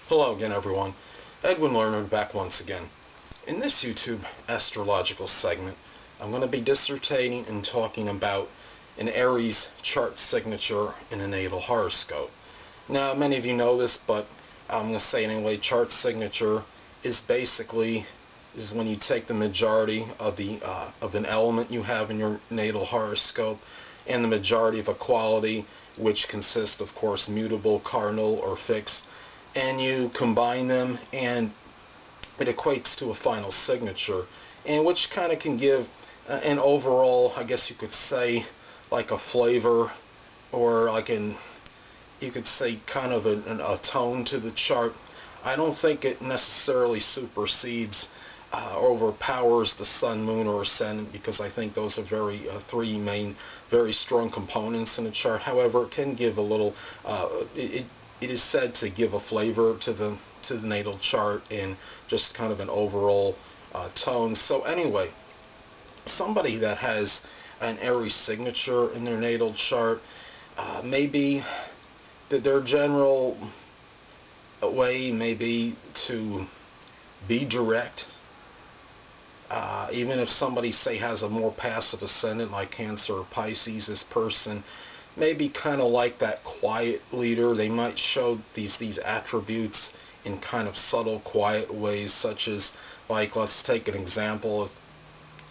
Hello again, everyone. Edwin Learnard back once again. In this YouTube astrological segment, I'm going to be dissertating and talking about an Aries chart signature in a natal horoscope. Now, many of you know this, but I'm going to say it anyway. Chart signature is basically when you take the majority of an element you have in your natal horoscope and the majority of a quality, which consists, of course, mutable, cardinal, or fixed, and you combine them, and it equates to a final signature, and which kind of can give an overall, I guess you could say, like a flavor, or like you could say kind of a tone to the chart. I don't think it necessarily supersedes or overpowers the sun, moon, or ascendant, because I think those are three main, very strong components in the chart. However, it can give a little. It is said to give a flavor to the natal chart and just kind of an overall tone. So anyway, somebody that has an Aries signature in their natal chart, maybe their general way may be to be direct. Even if somebody, say, has a more passive ascendant like Cancer or Pisces, this person may be kind of like that quiet leader. They might show these attributes in kind of subtle, quiet ways, such as, like, let's take an example.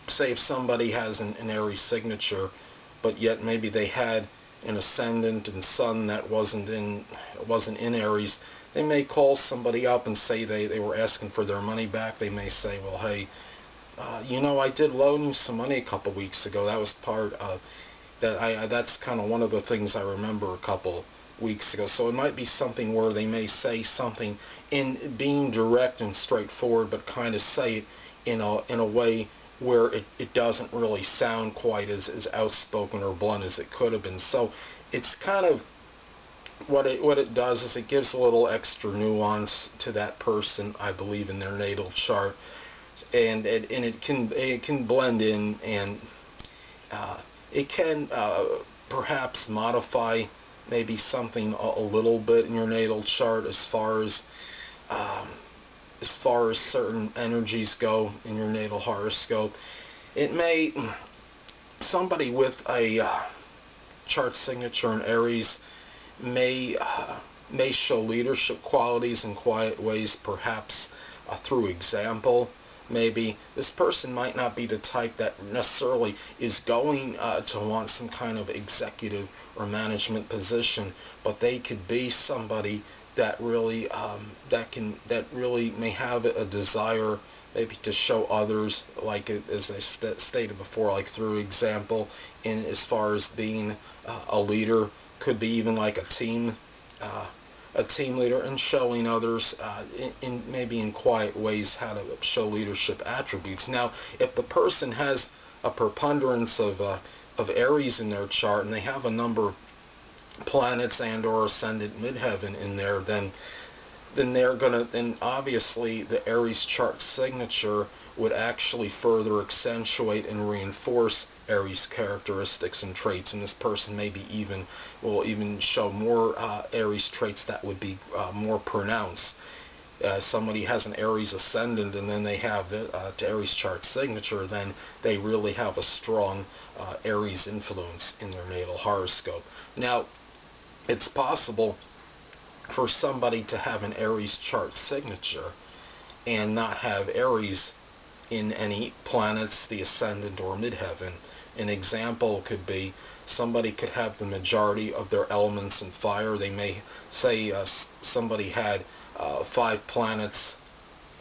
Say if somebody has an Aries signature, but yet maybe they had an ascendant and sun that wasn't in Aries, they may call somebody up and say they were asking for their money back. They may say, well, hey, I did loan you some money a couple weeks ago. That was part of that's kind of one of the things I remember a couple weeks ago. So it might be something where they may say something in being direct and straightforward, but kind of say it in a way where it doesn't really sound quite as outspoken or blunt as it could have been. So it's kind of what it does is it gives a little extra nuance to that person, I believe, in their natal chart, and it can blend in, and it can perhaps modify maybe something a little bit in your natal chart as far as certain energies go in your natal horoscope. It may, somebody with a chart signature in Aries may show leadership qualities in quiet ways, perhaps through example. Maybe this person might not be the type that necessarily is going to want some kind of executive or management position, but they could be somebody that really that really may have a desire maybe to show others, like as I stated before, like through example, in as far as being a leader. Could be even like a team leader, and showing others maybe in quiet ways how to show leadership attributes. Now, if the person has a preponderance of Aries in their chart, and they have a number of planets and or ascendant midheaven in there, then obviously the Aries chart signature would actually further accentuate and reinforce Aries characteristics and traits, and this person will even show more Aries traits that would be more pronounced. Somebody has an Aries ascendant and then they have the Aries chart signature, then they really have a strong Aries influence in their natal horoscope. Now, it's possible for somebody to have an Aries chart signature and not have Aries in any planets, the ascendant or midheaven. An example could be somebody could have the majority of their elements in fire. They may say somebody had 5 planets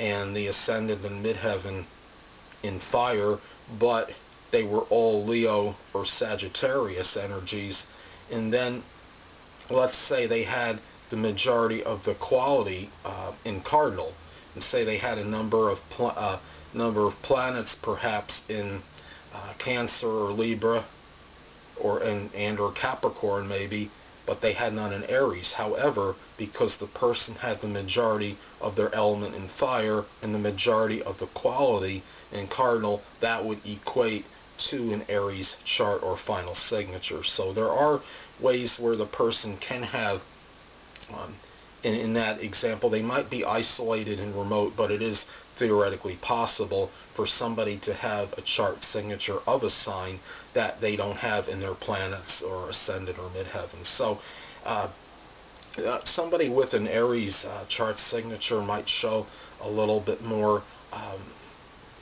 and the ascendant and midheaven in fire, but they were all Leo or Sagittarius energies, and then let's say they had the majority of the quality in cardinal, and say they had a number of planets perhaps in Cancer or Libra or Capricorn maybe, but they had none in Aries. However, because the person had the majority of their element in fire and the majority of the quality in cardinal, that would equate to an Aries chart or final signature. So there are ways where the person can have in that example, they might be isolated and remote, but it is theoretically possible for somebody to have a chart signature of a sign that they don't have in their planets or ascendant or midheaven. So somebody with an Aries chart signature might show a little bit more,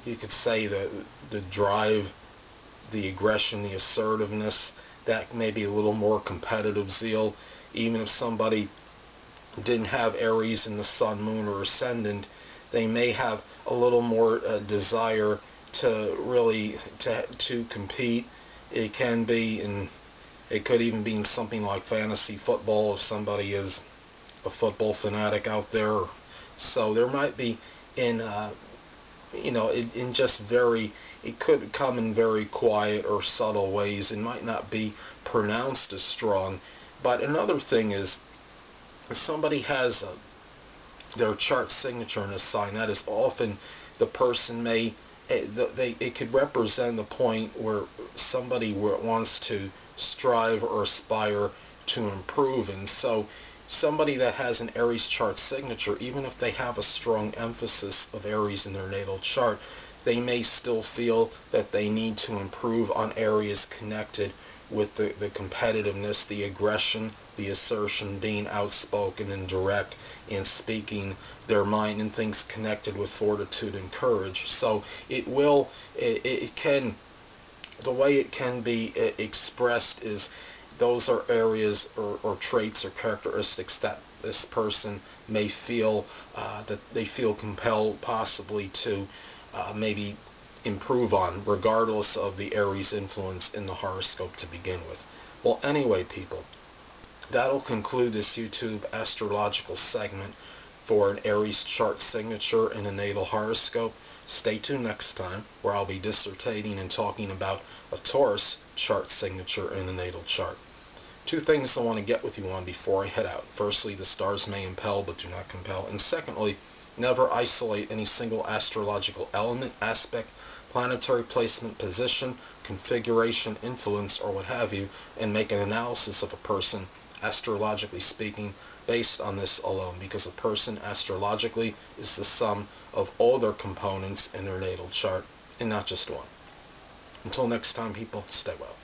you could say, the drive, the aggression, the assertiveness, that may be a little more competitive zeal. Even if somebody didn't have Aries in the sun, moon, or ascendant, they may have a little more desire to really to compete. It can be in, it could even be in something like fantasy football if somebody is a football fanatic out there. So there might be in in just very, it could come in very quiet or subtle ways. It might not be pronounced as strong. But another thing is, if somebody has their chart signature in a sign, that is often the person may, it could represent the point where somebody wants to strive or aspire to improve. And so somebody that has an Aries chart signature, even if they have a strong emphasis of Aries in their natal chart, they may still feel that they need to improve on areas connected with the competitiveness, the aggression, the assertion, being outspoken and direct, and speaking their mind, and things connected with fortitude and courage. So it can, the way it can be expressed is, those are areas or traits or characteristics that this person may feel that they feel compelled possibly to maybe improve on, regardless of the Aries influence in the horoscope to begin with. Well, anyway, people, that'll conclude this YouTube astrological segment for an Aries chart signature and a natal horoscope. Stay tuned next time, where I'll be dissertating and talking about a Taurus chart signature and a natal chart. Two things I want to get with you on before I head out. Firstly, the stars may impel but do not compel. And secondly, never isolate any single astrological element, aspect, planetary placement, position, configuration, influence, or what have you, and make an analysis of a person, astrologically speaking, based on this alone, because a person astrologically is the sum of all their components in their natal chart, and not just one. Until next time, people, stay well.